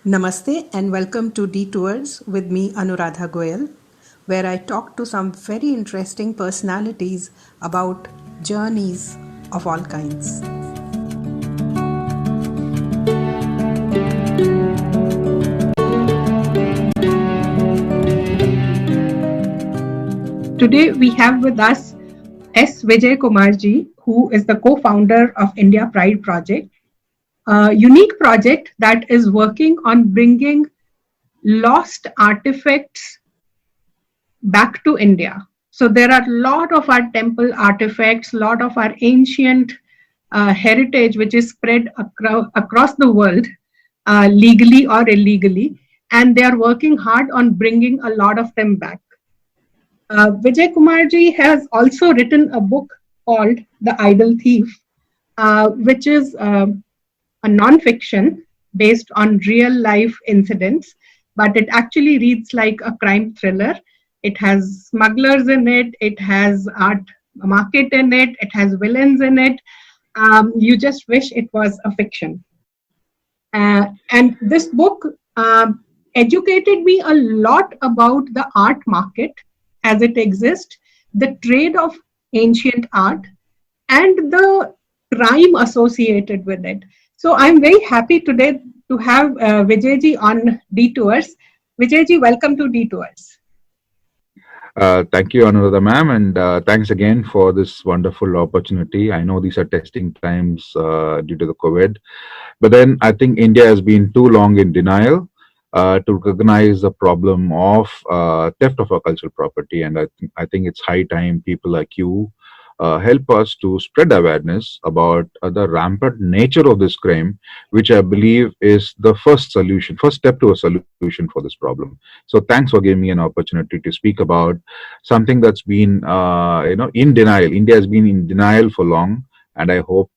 Namaste and welcome to Detours with me, Anuradha Goyal, where I talk to some very interesting personalities about journeys of all kinds. Today we have with us S. Vijay Kumarji, who is the co-founder of India Pride Project, a unique project that is working on bringing lost artifacts back to India. So there are a lot of our temple artifacts, a lot of our ancient heritage, which is spread across the world, legally or illegally, and they are working hard on bringing a lot of them back. Vijay Kumarji has also written a book called The Idol Thief, which is a non-fiction based on real life incidents, but it actually reads like a crime thriller. It has smugglers in it, it has art market in it, it has villains in it. You just wish it was a fiction. And this book educated me a lot about the art market as it exists, the trade of ancient art, and the crime associated with it. So I'm very happy today to have Vijayji on Detours. Vijayji, welcome to Detours. Thank you, Anuradha ma'am, and thanks again for this wonderful opportunity. I know these are testing times due to the COVID, but then I think India has been too long in denial to recognize the problem of theft of our cultural property, and I think it's high time people like you help us to spread awareness about the rampant nature of this crime, which I believe is the first step to a solution for this problem. So thanks for giving me an opportunity to speak about something that's been, in denial. India has been in denial for long. And I hope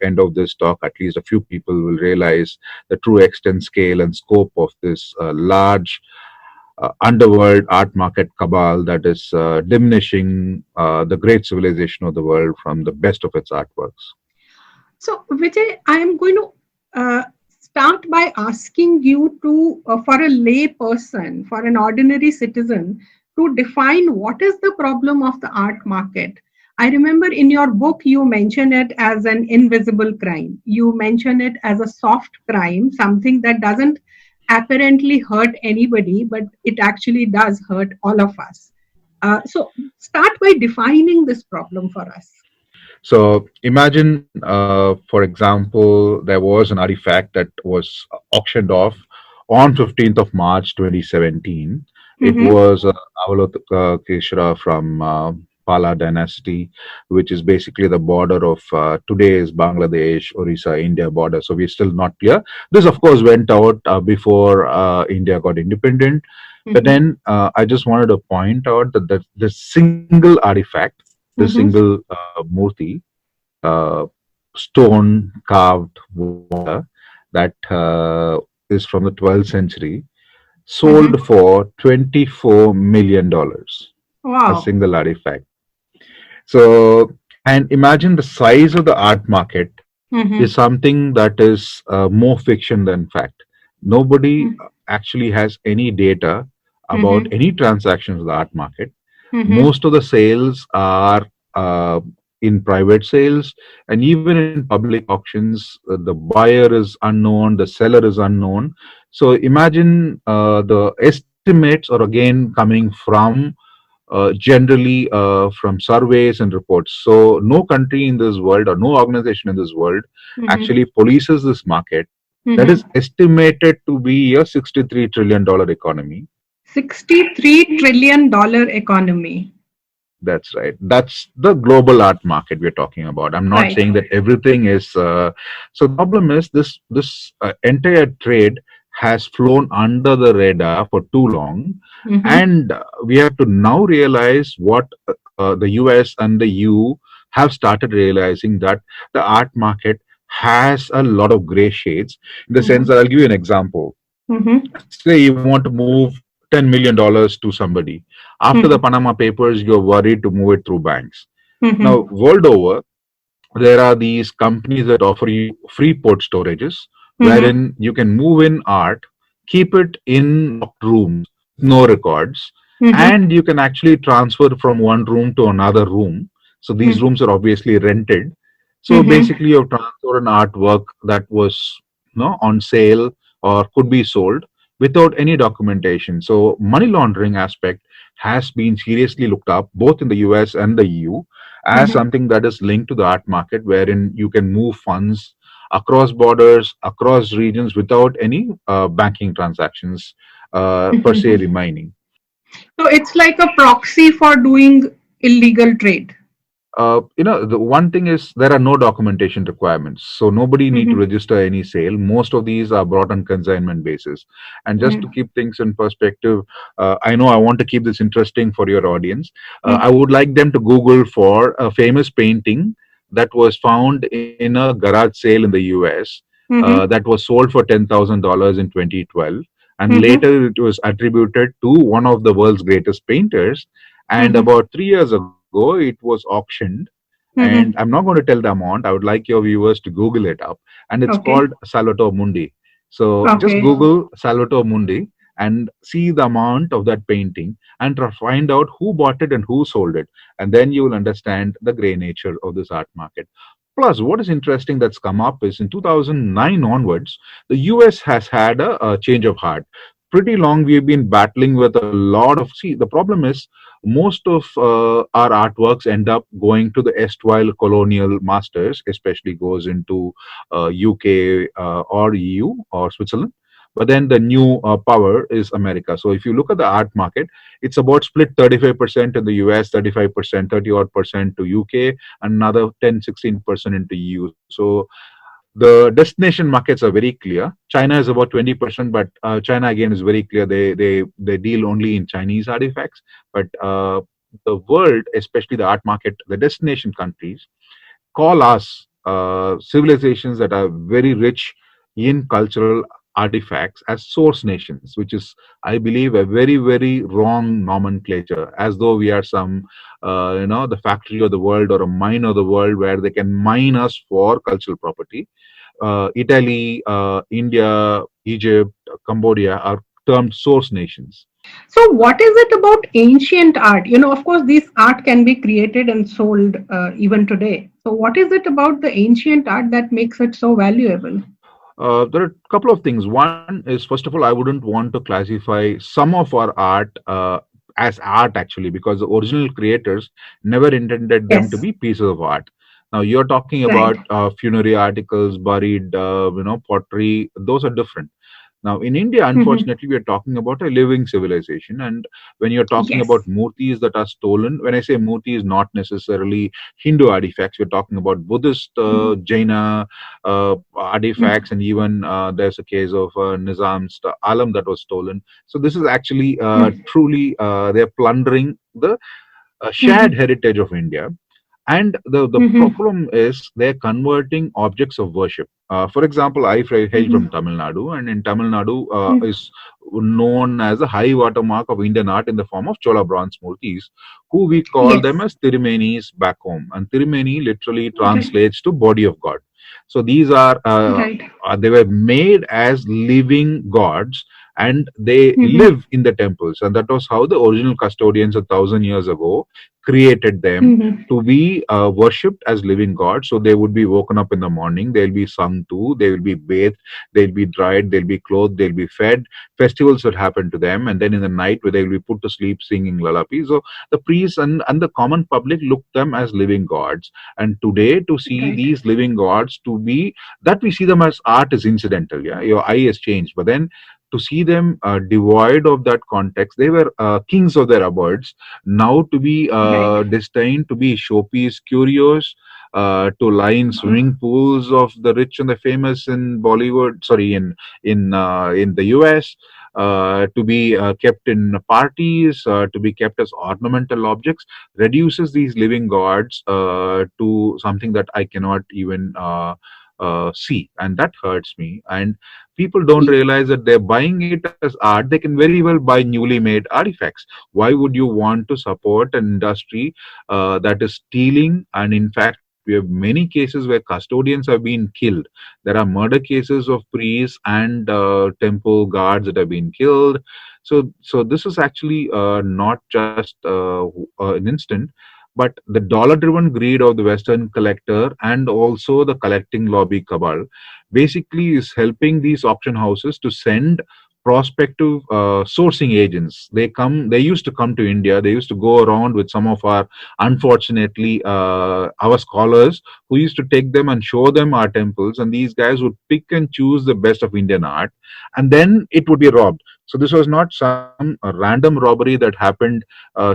end of this talk, at least a few people will realize the true extent, scale, and scope of this large underworld art market cabal that is diminishing the great civilization of the world from the best of its artworks. So, Vijay, I am going to start by asking you to, for a lay person, for an ordinary citizen, to define what is the problem of the art market. I remember in your book, you mention it as an invisible crime. You mention it as a soft crime, something that doesn't apparently hurt anybody, but it actually does hurt all of us. So start by defining this problem for us. So imagine, for example, there was an artifact that was auctioned off on 15th of March 2017. It was Avalokiteshvara from Pala dynasty, which is basically the border of today's Bangladesh, Orissa, India border. So we're still not clear. This, of course, went out before India got independent. But then I just wanted to point out that the single artifact, the single murti, stone carved water that is from the 12th century, sold for $24 million. Wow. A single artifact. So, and imagine the size of the art market is something that is more fiction than fact. Nobody actually has any data about any transactions of the art market. Most of the sales are in private sales, and even in public auctions, the buyer is unknown, the seller is unknown. So imagine the estimates are again coming from generally from surveys and reports. So no country in this world or no organization in this world actually polices this market that is estimated to be a $63 trillion economy. $63 trillion economy. That's right. That's the global art market we're talking about. I'm not saying that everything is. So the problem is this entire trade has flown under the radar for too long, and we have to now realize what the US and the EU have started realizing, that the art market has a lot of gray shades, in the sense that I'll give you an example. Say you want to move $10 million to somebody. After the Panama Papers, you're worried to move it through banks. Now, world over, there are these companies that offer you free port storages, wherein you can move in art keep it in locked rooms with no records, Mm-hmm. and you can actually transfer from one room to another room. So these rooms are obviously rented. So Mm-hmm. basically, you transfer an artwork that was, on sale or could be sold without any documentation. So money laundering aspect has been seriously looked up both in the US and the EU as Mm-hmm. something that is linked to the art market, wherein you can move funds across borders, across regions without any banking transactions per se Mm-hmm. remaining. So it's like a proxy for doing illegal trade. The one thing is there are no documentation requirements, so nobody need to Mm-hmm. register any sale. Most of these are brought on consignment basis. And just to Mm-hmm. keep things in perspective, I know I want to keep this interesting for your audience. I Mm-hmm. would like them to Google for a famous painting that was found in a garage sale in the US, that was sold for $10,000 in 2012, and Mm-hmm. later it was attributed to one of the world's greatest painters. And Mm-hmm. about 3 years ago, it was auctioned, and I'm Mm-hmm. not going to tell the amount. I would like your viewers to Google it up, and it's called Okay. Salvatore Mundi. So just Okay. Google Salvatore Mundi and see the amount of that painting and find out who bought it and who sold it, and then you will understand the gray nature of this art market. Plus, what is interesting that's come up is in 2009 onwards, the US has had a change of heart. Pretty long, we've been battling with a lot of. See, the problem is most of our artworks end up going to the erstwhile colonial masters, especially goes into UK or EU or Switzerland. But then the new power is America. So if you look at the art market, it's about split 35% in the US, 35%, 30 odd percent to UK, and another 10-16% into EU. So the destination markets are very clear. China is about 20%, but China again is very clear. They deal only in Chinese artifacts. But the world, especially the art market, the destination countries, call us civilizations that are very rich in cultural artifacts as source nations, which is, I believe, a very, very wrong nomenclature, as though we are some, the factory of the world or a mine of the world where they can mine us for cultural property. Italy, India, Egypt, Cambodia are termed source nations. So, what is it about ancient art? Of course, this art can be created and sold even today. So, what is it about the ancient art that makes it so valuable? There are a couple of things. One is, first of all, I wouldn't want to classify some of our art as art actually, because the original creators never intended them to Yes, be pieces of art. Now you're talking right. about funerary articles, buried, pottery. Those are different. Now, in India, Mhm. unfortunately, we are talking about a living civilization. And when you're talking about Yes. murtis that are stolen, when I say murtis, not necessarily Hindu artifacts, we're talking about Buddhist, Mhm. Jaina artifacts, Mhm. and even there's a case of Nizam's alam that was stolen. So, this is actually truly, they're plundering the shared Mhm. heritage of India. And the Mhm. problem is they're converting objects of worship. For example, hail from Mhm. Tamil Nadu, and in Tamil Nadu Mhm. is known as a high watermark of Indian art in the form of Chola bronze murtis, who we call them Yes. as Tirumenis back home. And Tirumeni literally Okay. translates to body of God. So these are Right. they were made as living gods, and they Mhm. live in the temples, and that was how the original custodians 1,000 years ago created them Mhm. to be worshipped as living gods. So they would be woken up in the morning, they'll be sung to, they will be bathed, they'll be dried, they'll be clothed, they'll be fed. Festivals will happen to them, and then in the night, where they will be put to sleep singing lullabies. So the priests and the common public look them as living gods. And today, to see Right. these living gods to be that we see them as art is incidental. Yeah, your eye has changed, but then to see them devoid of that context, they were kings of their abodes, now to be Right. destined to be showpiece curios, to lie in Mhm. swimming pools of the rich and the famous in Bollywood, sorry, in the US, to be kept in parties, to be kept as ornamental objects, reduces these living gods to something that I cannot even see, and that hurts me. And people don't realize that they're buying it as art. They can very well buy newly made artifacts. Why would you want to support an industry that is stealing and, in fact, We have many cases where custodians have been killed. There are murder cases of priests and temple guards that have been killed. So this is actually not just an instant, but the dollar-driven greed of the Western collector and also the collecting lobby cabal basically is helping these auction houses to send prospective sourcing agents. They used to come to India. They used to go around with some of our, unfortunately, our scholars who used to take them and show them our temples. And these guys would pick and choose the best of Indian art, and then it would be robbed. So this was not some random robbery that happened.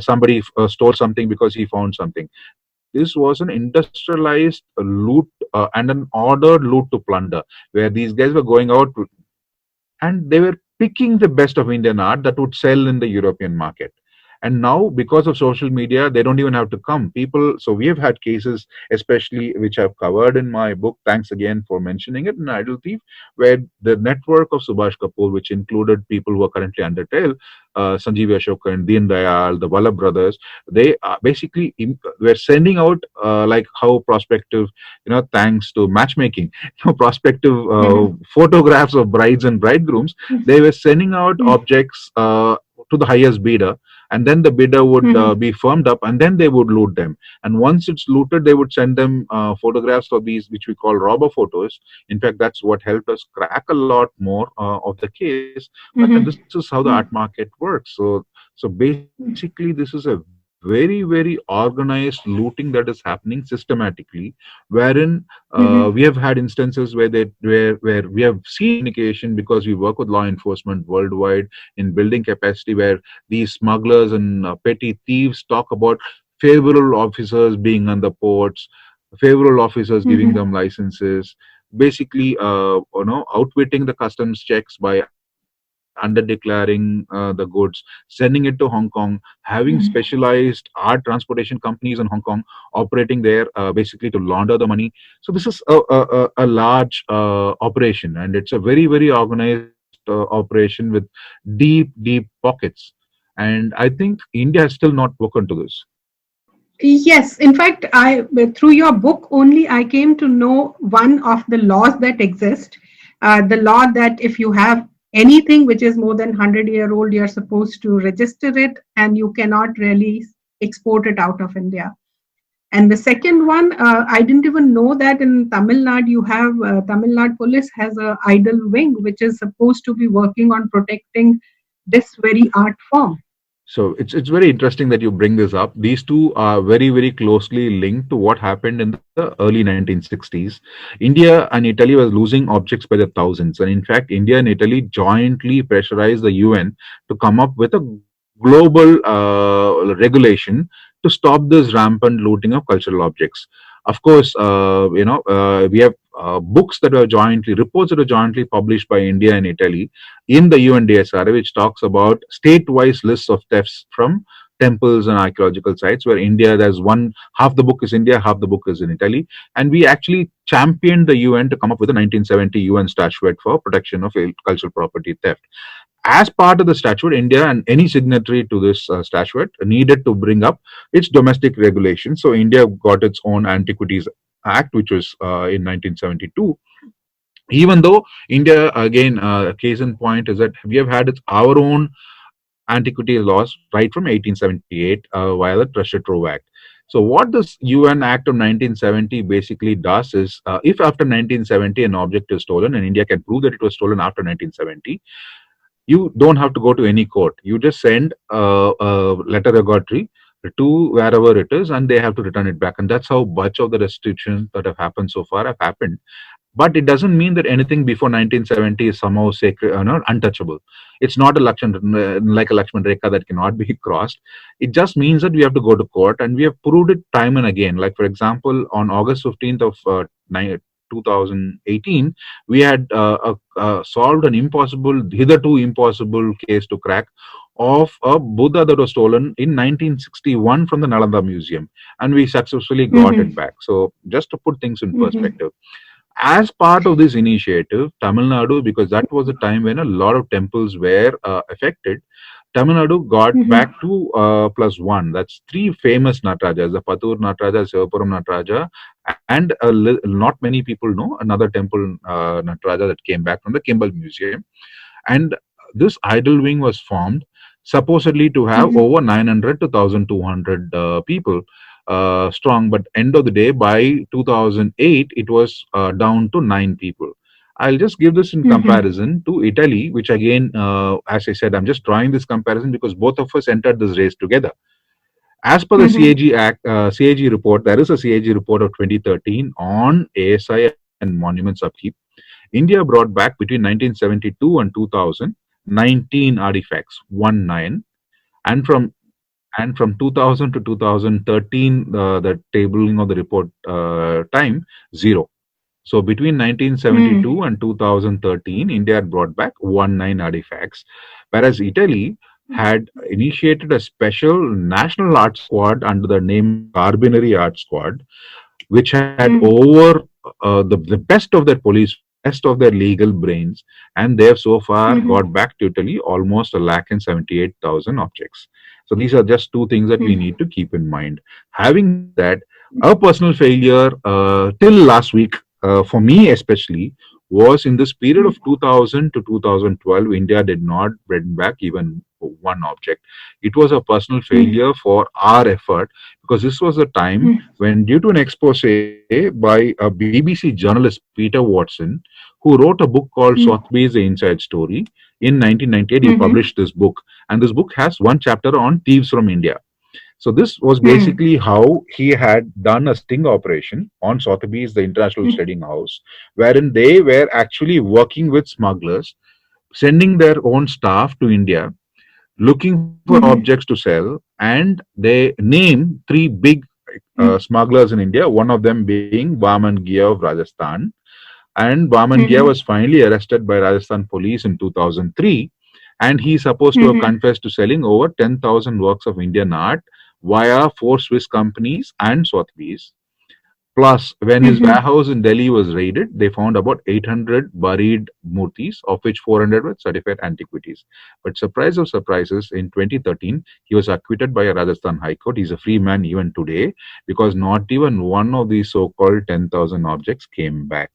Somebody stole something because he found something. This was an industrialized loot and an ordered loot to plunder, where these guys were going out and they were picking the best of Indian art that would sell in the European market. And now, because of social media, they don't even have to come. People, so we have had cases, especially which I've covered in my book. Thanks again for mentioning it in Idle Thief, where the network of Subhash Kapoor, which included people who are currently under trial, Sanjeev Ashokan, Deen Dayal, the Vallabh brothers, they basically were sending out like how prospective, thanks to matchmaking, prospective photographs of brides and bridegrooms. They were sending out objects to the highest bidder, and then the bidder would be firmed up, and then they would loot them. And once it's looted, they would send them photographs of these, which we call robber photos. In fact, that's what helped us crack a lot more of the case. But this is how the art market works. So basically, this is a very, very organized looting that is happening systematically, wherein we have had instances where we have seen communication, because we work with law enforcement worldwide in building capacity, where these smugglers and petty thieves talk about favorable officers being on the ports, favorable officers giving them licenses, basically outwitting the customs checks by underdeclaring the goods, sending it to Hong Kong, having specialized art transportation companies in Hong Kong operating there, basically to launder the money. So this is a large operation, and it's a very, very organized operation with deep, deep pockets. And I think India has still not woken to this. Yes, in fact, through your book only I came to know one of the laws that exist. The law that if you have anything which is more than 100-year-old, you're supposed to register it, and you cannot really export it out of India. And the second one, I didn't even know that in Tamil Nadu you have Tamil Nadu police has a idol wing which is supposed to be working on protecting this very art form. So it's very interesting that you bring this up. These two are very, very closely linked to what happened in the early 1960s. India and Italy were losing objects by the thousands, and in fact, India and Italy jointly pressurized the UN to come up with a global regulation to stop this rampant looting of cultural objects. Of course, we have books that are reports that are jointly published by India and Italy in the UNDSRA, which talks about state-wise lists of thefts from temples and archaeological sites, where India, there's half the book is India, half the book is in Italy. And we actually championed the UN to come up with a 1970 UN statute for protection of cultural property theft. As part of the statute, India and any signatory to this statute needed to bring up its domestic regulations. So India got its own Antiquities Act, which was in 1972. Even though India, again, case in point is that we have had our own antiquity laws right from 1878 via the Treasure Trove Act. So what this UN Act of 1970 basically does is, if after 1970 an object is stolen, and India can prove that it was stolen after 1970, you don't have to go to any court. You just send a letter regulatory to wherever it is, and they have to return it back. And that's how much of the restrictions that have happened so far have happened. But it doesn't mean that anything before 1970 is somehow sacred or not untouchable. It's not like a Lakshman Rekha that cannot be crossed. It just means that we have to go to court, and we have proved it time and again. Like, for example, on August 15th of 2018, we had solved an hitherto impossible case to crack of a Buddha that was stolen in 1961 from the Nalanda Museum, and we successfully got it back. So just to put things in perspective, as part of this initiative, Tamil Nadu, because that was a time when a lot of temples were affected, Tamil Nadu got back Mhm. to +1. That's three famous Natarajas: the Patur Nataraja, Sivapuram Nataraja, and not many people know another temple, Nataraja, that came back from the Kimball Museum. And this idol wing was formed supposedly to have Mhm. over 900 to 1200 people strong, but end of the day, by 2008 it was down to 9 people. I'll just give this in Mhm. comparison to Italy, which again, as I said, I'm just drawing this comparison because both of us entered this race together. As per the Mhm. CAG report, there is a CAG report of 2013 on ASI and monuments upkeep. India brought back between 1972 and 2000 19 artifacts, 19, and from 2000 to 2013, the tabling of the report time, zero. So between Mhm. 1972 and 2013, India had brought back 19 artifacts, whereas Italy had initiated a special national art squad under the name of Carbonari Art Squad, which had Mhm. over the best of their police, best of their legal brains, and they have so far got Mhm. back to Italy almost a lakh and 78,000 objects. So these are just two things that we need Mhm. to keep in mind. Having said that, a personal failure till last week, for me especially, was in this period of 2000 to 2012, India did not bring back even one object. It was a personal Mhm. failure for our effort because this was the time Mhm. when, due to an expose by a BBC journalist, Peter Watson, who wrote a book called Mhm. Sotheby's The Inside Story, in 1998, he Mhm. published this book. And this book has one chapter on thieves from India. So this was Mhm. basically how he had done a sting operation on Sotheby's, the international Mhm. trading house, wherein they were actually working with smugglers, sending their own staff to India, looking for objects to Mhm. sell, and they name three big Mhm. smugglers in India, one of them being Baman Gia of Rajasthan. And Baman Gia was Mhm. finally arrested by Rajasthan police in 2003, and he's supposed to have Mhm. confessed to selling over 10,000 works of Indian art via four Swiss companies and Sotheby's. Plus, when his Mhm. warehouse in Delhi was raided, they found about 800 buried murtis, of which 400 were certified antiquities. But surprise of surprises, in 2013, he was acquitted by a Rajasthan High Court. He's a free man even today because not even one of these so-called 10,000 objects came back.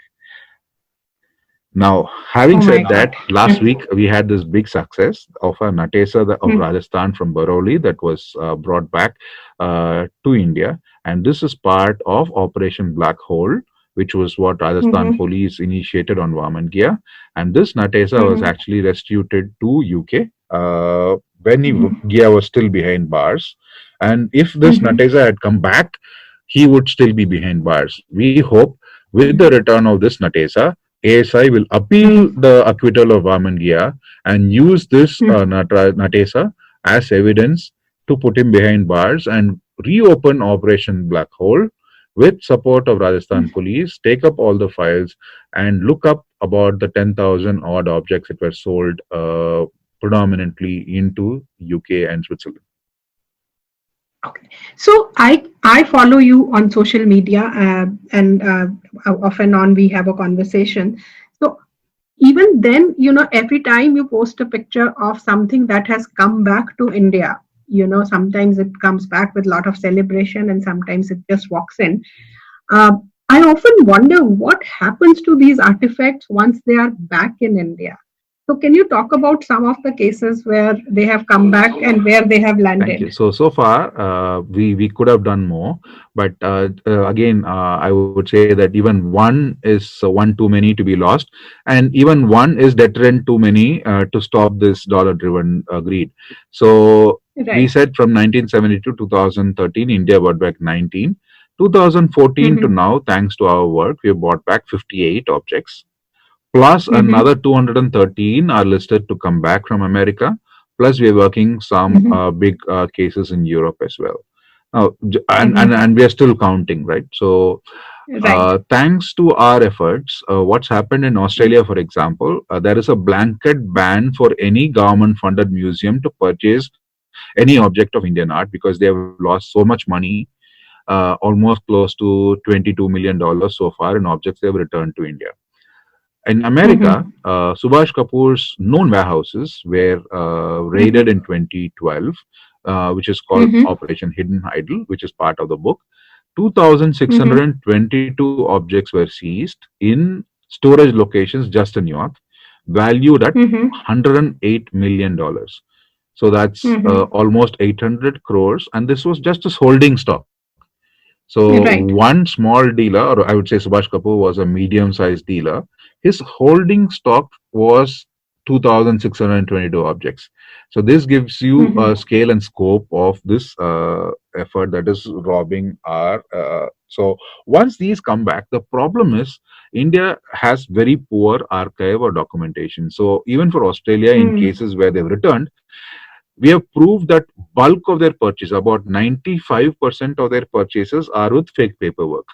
Now, having Oh my said God. that, last week we had this big success of a Natesa of Mhm. Rajasthan from Baroli that was brought back to India. And this is part of Operation Black Hole, which was what Rajasthan Mhm. police initiated on Vaman. And this Natesa was Mhm. actually restituted to UK when Mhm. Gia was still behind bars. And if this Mhm. Natesa had come back, he would still be behind bars. We hope with the return of this Natesa, ASI will appeal Mhm. the acquittal of Vaman and use this Mhm. Natesa as evidence to put him behind bars and reopen Operation Black Hole with support of Rajasthan police, take up all the files and look up about the 10,000 odd objects that were sold predominantly into UK and Switzerland. Okay. So I follow you on social media, and off and on we have a conversation. So even then, every time you post a picture of something that has come back to India, sometimes it comes back with a lot of celebration, and sometimes it just walks in. I often wonder what happens to these artifacts once they are back in India. So, can you talk about some of the cases where they have come back and where they have Thank landed? you. So far, we could have done more, but again, I would say that even one is one too many to be lost, and even one is deterrent too many to stop this dollar-driven greed. So we Right. said from 1972 to 2013, India bought back 19. 2014 to Mm-hmm. now, thanks to our work, we have bought back 58 objects, plus Mm-hmm. another 213 are listed to come back from America. Plus, we are working some Mm-hmm. big cases in Europe as well. Now, Mm-hmm. and we are still counting, right? So, Right. thanks to our efforts, what's happened in Australia, for example, there is a blanket ban for any government-funded museum to purchase any object of Indian art because they have lost so much money, almost close to $22 million so far in objects they have returned to India. In Mm-hmm. America, Subhash Kapoor's known warehouses were raided Mm-hmm. in 2012, which is called Mm-hmm. Operation Hidden Idol, which is part of the book. Mm-hmm. 2,622 objects were seized in storage locations just in New York, valued at Mm-hmm. $108 million. So that's Mm-hmm. almost 800 crores, and this was just as holding stock. So Right. one small dealer, or I would say Subhash Kapoor was a medium-sized dealer. His holding stock was 2,622 objects. So this gives you a Mm-hmm. scale and scope of this effort that is robbing our. So once these come back, the problem is India has very poor archive or documentation. So even for Australia, in Mm. cases where they've returned, we have proved that bulk of their purchase, about 95% of their purchases are with fake paperwork.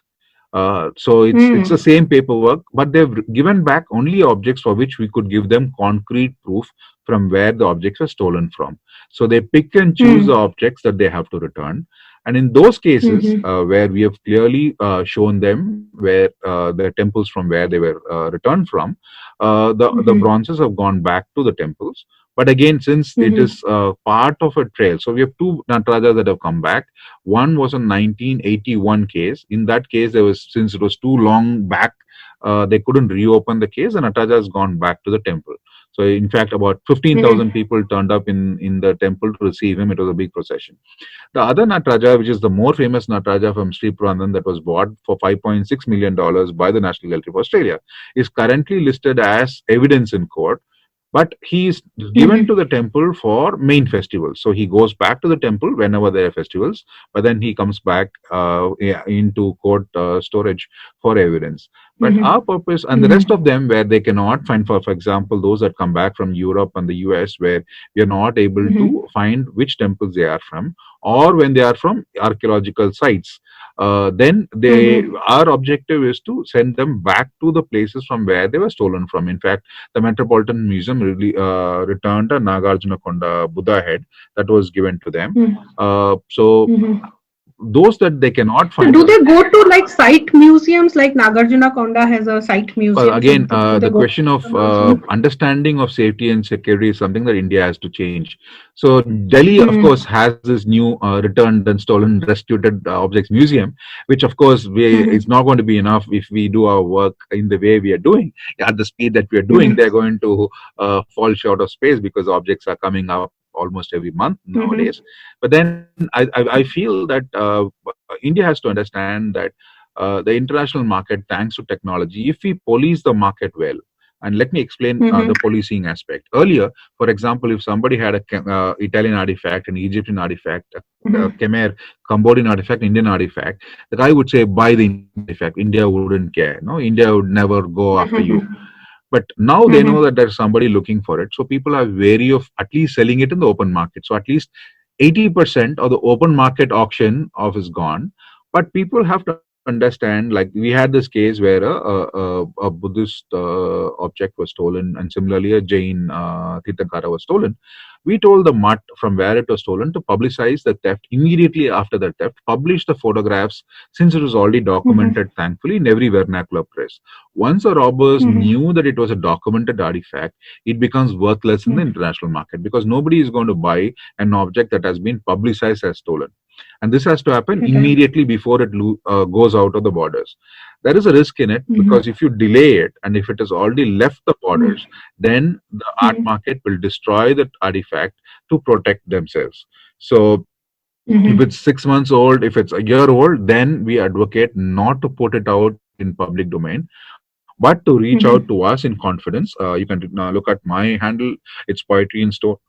So it's the Mm. same paperwork, but they've given back only objects for which we could give them concrete proof from where the objects were stolen from. So they pick and choose the Mm. objects that they have to return. And in those cases, Mm-hmm. where we have clearly shown them where the temples from where they were returned from, the Mm-hmm. bronzes have gone back to the temples. But again, since it Mm-hmm. is part of a trail, so we have two Natarajas that have come back. One was a 1981 case. In that case, there was, since it was too long back, they couldn't reopen the case, and Nataraja has gone back to the temple. So, in fact, about 15,000 Mm-hmm. people turned up in the temple to receive him. It was a big procession. The other Nataraja, which is the more famous Nataraja from Sri Purandan that was bought for $5.6 million by the National Gallery of Australia, is currently listed as evidence in court, but he is given Mm-hmm. to the temple for main festivals. So he goes back to the temple whenever there are festivals, but then he comes back into court storage for evidence. But Mm-hmm. our purpose, and the rest Mm-hmm. of them where they cannot find, for example, those that come back from Europe and the US, where we are not able Mm-hmm. to find which temples they are from, or when they are from archaeological sites, then they Mm-hmm. our objective is to send them back to the places from where they were stolen from. In fact, the Metropolitan Museum really returned a Nagarjuna Konda Buddha head that was given to them. So Mm-hmm. those that they cannot So find. do they go to like site museums like Nagarjuna Konda has a site Well, museum? So again, do they the go question of to the museum? understanding of safety and security is something that India has to change. So, Delhi, of Mm-hmm. course, has this new returned and stolen, restituted objects museum, which, of course, it's Mm-hmm. not going to be enough if we do our work in the way we are doing. At the speed that we are doing, they're Mm-hmm. going to fall short of space because objects are coming up almost every month nowadays. Mm-hmm. But then I feel that India has to understand that the international market, thanks to technology, if we police the market well. And let me explain the Mm-hmm. policing aspect. Earlier, for example, if somebody had a Italian artifact, an Egyptian artifact, a Mm-hmm. Khmer, Cambodian artifact, Indian artifact, the guy would say, buy the Indian artifact. India wouldn't care. No, India would never go after you. Mm-hmm. But now they know Mm-hmm. that there's somebody looking for it. So people are wary of at least selling it in the open market. So at least 80% of the open market auction of is gone. But people have to understand, like we had this case where a Buddhist object was stolen, and similarly a Jain Tirthankara was stolen. We told the mutt from where it was stolen to publicize the theft immediately after the theft, publish the photographs since it was already Mm-hmm. documented, thankfully, in every vernacular press. Once the robbers Mm-hmm. knew that it was a documented artifact, it becomes worthless in the international market because nobody is going to buy an object that has been publicized as stolen. And this has to happen Right. immediately before it goes out of the borders. There is a risk in it because Mm-hmm. if you delay it and if it has already left the borders, then the art Mm-hmm. market will destroy that artifact to protect themselves. So if Mm-hmm. it's 6 months old, if it's a year old, then we advocate not to put it out in public domain, but to reach out to Mm-hmm. us in confidence. You can look at my handle, it's Poetry in Store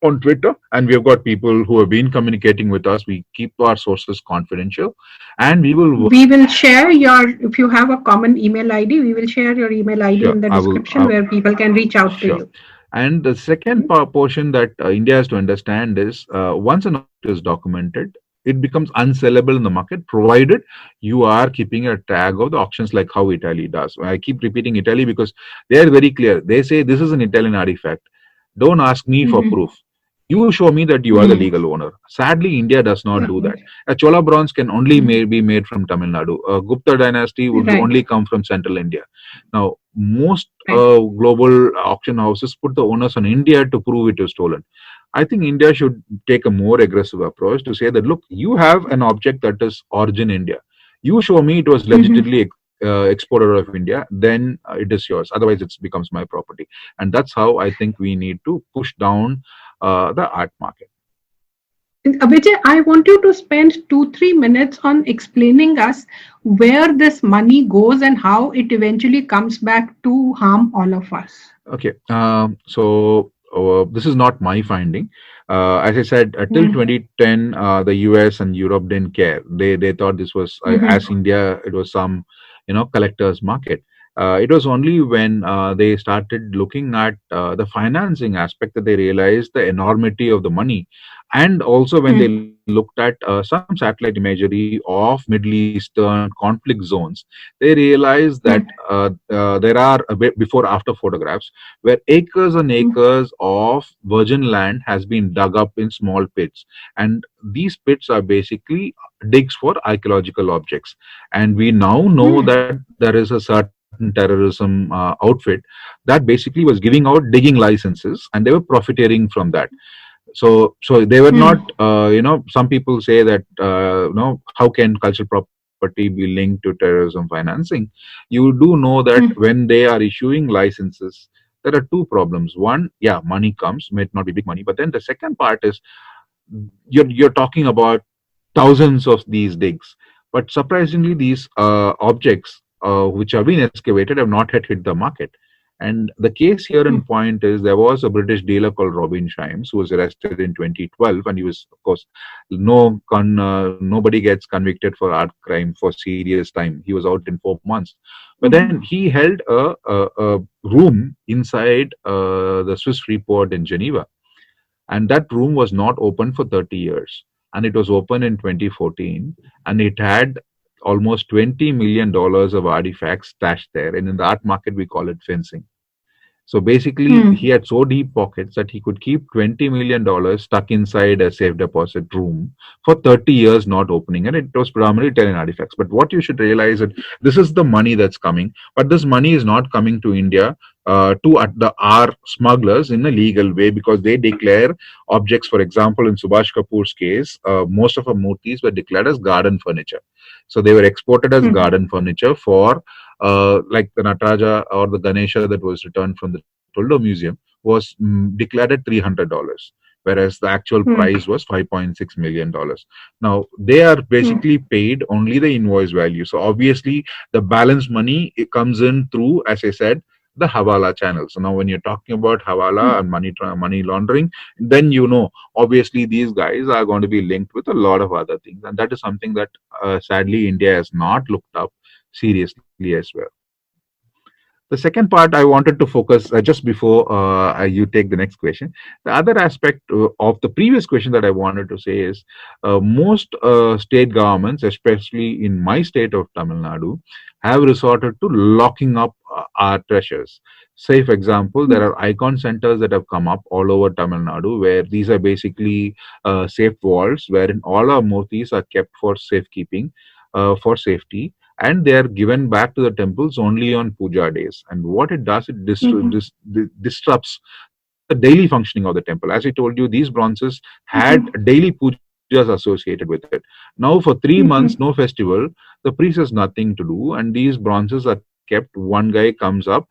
on Twitter, and we've got people who have been communicating with us. We keep our sources confidential, and we will. We will share your, if you have a common email ID, we will share your email ID Sure, in the I will. description where people can reach out to Sure. you. And the second portion that India has to understand is once an object is documented, it becomes unsellable in the market, provided you are keeping a tag of the auctions like how Italy does. I keep repeating Italy because they are very clear. They say this is an Italian artifact. Don't ask me for Mm-hmm. proof. You show me that you are the Mm. legal owner. Sadly, India does not do that. Right. A Chola bronze can only Mm. be made from Tamil Nadu. A Gupta dynasty would Right. only come from central India. Now, most Right. global auction houses put the onus on India to prove it is stolen. I think India should take a more aggressive approach to say that, look, you have an object that is origin India. You show me it was Mhm. legitimately exported out of India, then it is yours. Otherwise, it becomes my property. And that's how I think we need to push down the art market. Vijay, I want you to spend 2-3 minutes on explaining us where this money goes and how it eventually comes back to harm all of us. Okay, so this is not my finding. As I said, till Mm. 2010, the US and Europe didn't care. They thought this was as Mhm. India, it was some collector's market. It was only when they started looking at the financing aspect that they realized the enormity of the money, and also when they Mm. looked at some satellite imagery of Middle Eastern conflict zones, they realized that Mm. there are a bit before after photographs where acres and Mm. acres of virgin land has been dug up in small pits, and these pits are basically digs for archaeological objects. And we now know Mm. that there is a certain terrorism outfit that basically was giving out digging licenses, and they were profiteering from that. So they were not, Mm. some people say that, how can cultural property be linked to terrorism financing? You do know that Mm. when they are issuing licenses, there are two problems. One, yeah, money comes, might not be big money, but then the second part is you're talking about thousands of these digs. But surprisingly, these objects which have been excavated have not yet hit the market. And the case here in Mm. point is there was a British dealer called Robin Shimes who was arrested in 2012, and he was, of course, nobody gets convicted for art crime for serious time. He was out in 4 months, but then Mhm. he held a room inside the Swiss free port in Geneva, and that room was not open for 30 years, and it was open in 2014, and it had almost $20 million of artifacts stashed there, and in the art market we call it fencing. So basically, he Mm. had so deep pockets that he could keep $20 million stuck inside a safe deposit room for 30 years, not opening, and it was predominantly Italian artifacts. But what you should realize that this is the money that's coming, but this money is not coming to India to at the our smugglers in a legal way, because they declare objects. For example, in Subhash Kapoor's case, most of our murtis were declared as garden furniture, so they were exported as Mm. garden furniture for like the Nataraja or the Ganesha that was returned from the Toldo Museum was declared at $300, whereas the actual Mm. price was $5.6 million. Now they are Mm. basically paid only the invoice value. So obviously the balance money, it comes in through, as I said, the Hawala channel. So now when you're talking about Hawala Mm. and money laundering, then obviously these guys are going to be linked with a lot of other things, and that is something that sadly India has not looked up seriously as well. The second part I wanted to focus just before you take the next question. The other aspect of the previous question that I wanted to say is most state governments, especially in my state of Tamil Nadu, have resorted to locking up our treasures. Say, for example, there Mm. are icon centers that have come up all over Tamil Nadu, where these are basically safe vaults wherein all our murtis are kept for safekeeping, for safety, and they are given back to the temples only on puja days. And what it does, it Mhm. disrupts the daily functioning of the temple. As I told you, these bronzes had Mhm. daily pujas associated with it. Now for 3 months, no Mhm. festival, the priest has nothing to do, and these bronzes are kept. One guy comes up,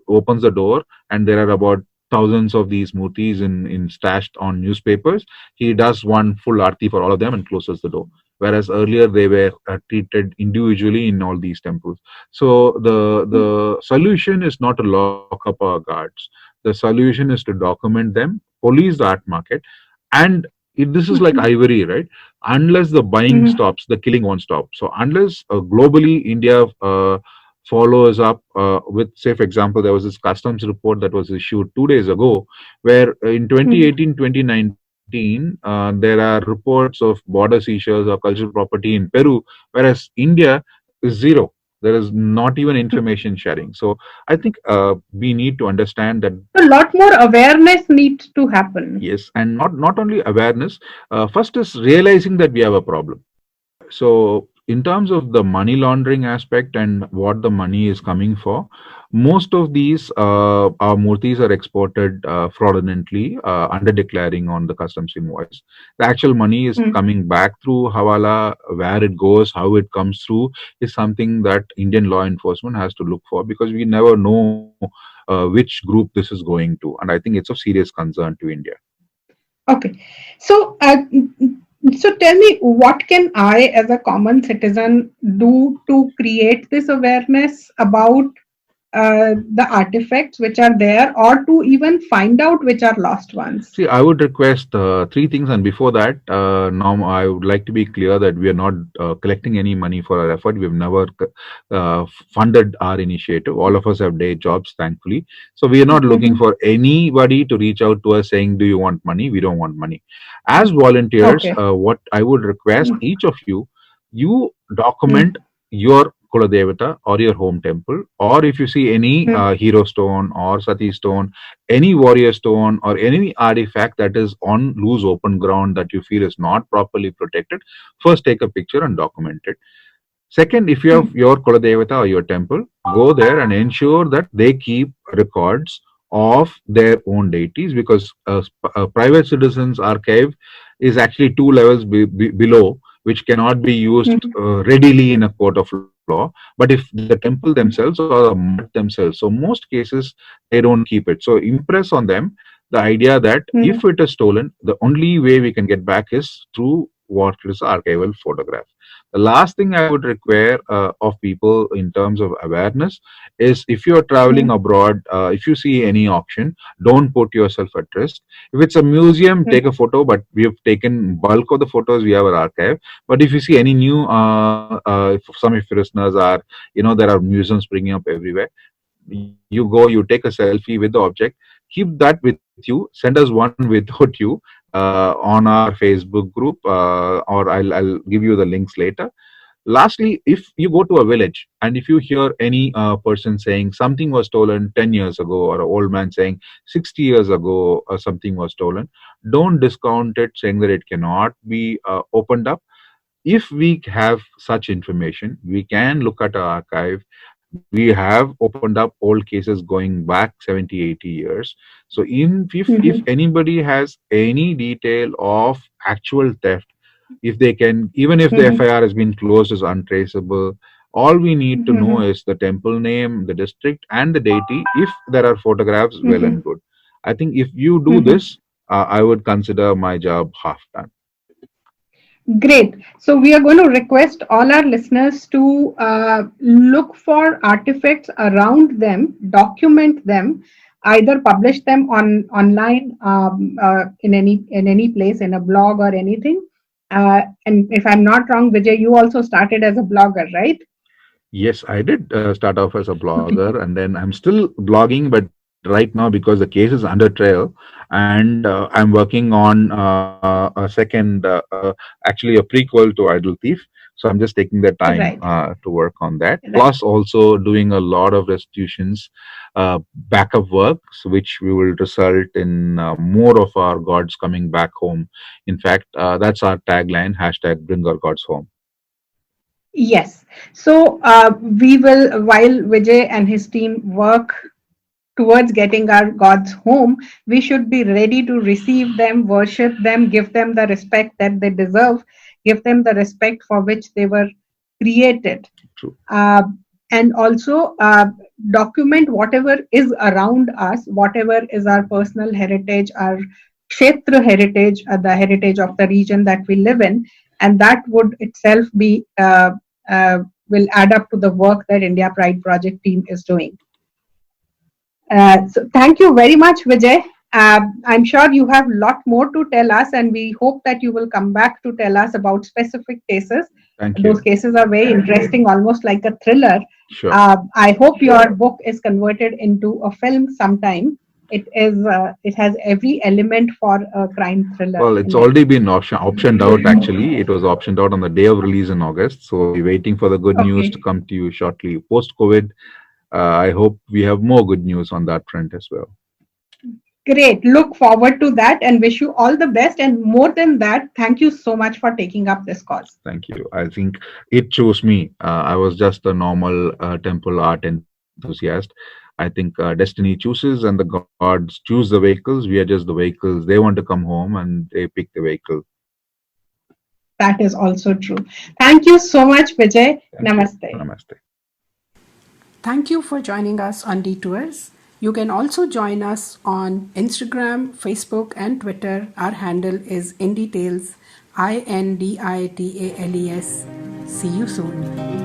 opens the door, and there are about thousands of these murtis in stashed on newspapers. He does one full arti for all of them and closes the door, whereas earlier they were treated individually in all these temples. So the solution is not to lock up our guards. The solution is to document them, police the art market, and this is like Mhm. ivory, right? Unless the buying Mhm. stops, the killing won't stop. So unless globally India follows up with, say, for example, there was this customs report that was issued 2 days ago, where in Mhm. 2018, 2019, there are reports of border seizures or cultural property in Peru, whereas India is zero. There is not even information sharing. So I think we need to understand that. A lot more awareness needs to happen. Yes, and not only awareness. First is realizing that we have a problem. So, in terms of the money laundering aspect and what the money is coming for, most of these our murtis are exported fraudulently, under declaring on the customs invoice. The actual money is Mm. coming back through Hawala. Where it goes, how it comes through, is something that Indian law enforcement has to look for, because we never know which group this is going to. And I think it's of serious concern to India. Okay. So, so tell me, what can I, as a common citizen, do to create this awareness about the artifacts which are there, or to even find out which are lost ones? See, I would request three things, and before that, now I would like to be clear that we are not collecting any money for our effort. We've never funded our initiative. All of us have day jobs, thankfully. So we are not looking Mhm. for anybody to reach out to us saying, "Do you want money?" We don't want money. As volunteers, Okay. what I would request Mm. each of you, you Mm. document your Kuladevata or your home temple, or if you see any Mm. hero stone or Sati stone, any warrior stone, or any artifact that is on loose open ground that you feel is not properly protected, first take a picture and document it. Second, if you have Mm. your Kuladevata or your temple, go there and ensure that they keep records of their own deities, because a private citizens archive is actually two levels below, which cannot be used Mm. readily in a court of law. But if the temple themselves or the mud themselves, so most cases they don't keep it. So impress on them the idea that if Mm. it is stolen, the only way we can get back is through what is archival photograph. The last thing I would require of people in terms of awareness is, if you are traveling Mm. abroad, if you see any auction, don't put yourself at risk. If it's a museum, take Mm. a photo, but we have taken bulk of the photos, we have our archive. But if you see any new, if some of your listeners are, there are museums springing up everywhere. You go, you take a selfie with the object, keep that with you, send us one without you on our Facebook group, or I'll give you the links later. Lastly, if you go to a village and if you hear any person saying something was stolen 10 years ago, or an old man saying 60 years ago something was stolen, don't discount it saying that it cannot be opened up. If we have such information, we can look at our archive. We have opened up old cases going back 70, 80 years. So if Mhm. anybody has any detail of actual theft, if they can, even if the Mhm. FIR has been closed as untraceable, all we need to know Mhm. is the temple name, the district, and the deity. If there are photographs, well and Mhm. good. I think if you do Mhm. this, I would consider my job half done. Great. So we are going to request all our listeners to look for artifacts around them, document them, either publish them online, in any place, in a blog or anything. And if I'm not wrong, Vijay, you also started as a blogger, right? Yes, I did start off as a Okay. blogger, and then I'm still blogging, but right now, because the case is under trial, and I'm working on a second, actually a prequel to Idle Thief. So I'm just taking the time Right. to work on that. Right. Plus, also doing a lot of restitutions, backup works, which we will result in more of our gods coming back home. In fact, that's our tagline: hashtag Bring Our Gods Home. Yes. So we will, while Vijay and his team work towards getting our gods home, we should be ready to receive them, worship them, give them the respect that they deserve, give them the respect for which they were created. True. Uh, and also document whatever is around us, whatever is our personal heritage, our Kshetra heritage, the heritage of the region that we live in, and that would itself be uh, will add up to the work that India Pride Project team is doing. So thank you very much, Vijay. I'm sure you have a lot more to tell us, and we hope that you will come back to tell us about specific cases. Thank Those you. cases are very interesting, almost like a thriller. Sure. I hope your book is converted into a film sometime. it has every element for a crime thriller. Well, it's already been optioned out actually. It was optioned out on the day of release in August. So we're waiting for the good news to Okay, come to you shortly. Post COVID, I hope we have more good news on that front as well. great. Look forward to that and wish you all the best. And more than that, thank you so much for taking up this cause. Thank you. I think it chose me. I was just a normal temple art enthusiast. I think destiny chooses and the gods choose the vehicles. We are just the vehicles. They want to come home and they pick the vehicle. That is also true. Thank you so much, Vijay. Thank you. Namaste. Namaste. Thank you for joining us on Detours. You can also join us on Instagram, Facebook, and Twitter. Our handle is IndieTales, INDITALES. See you soon.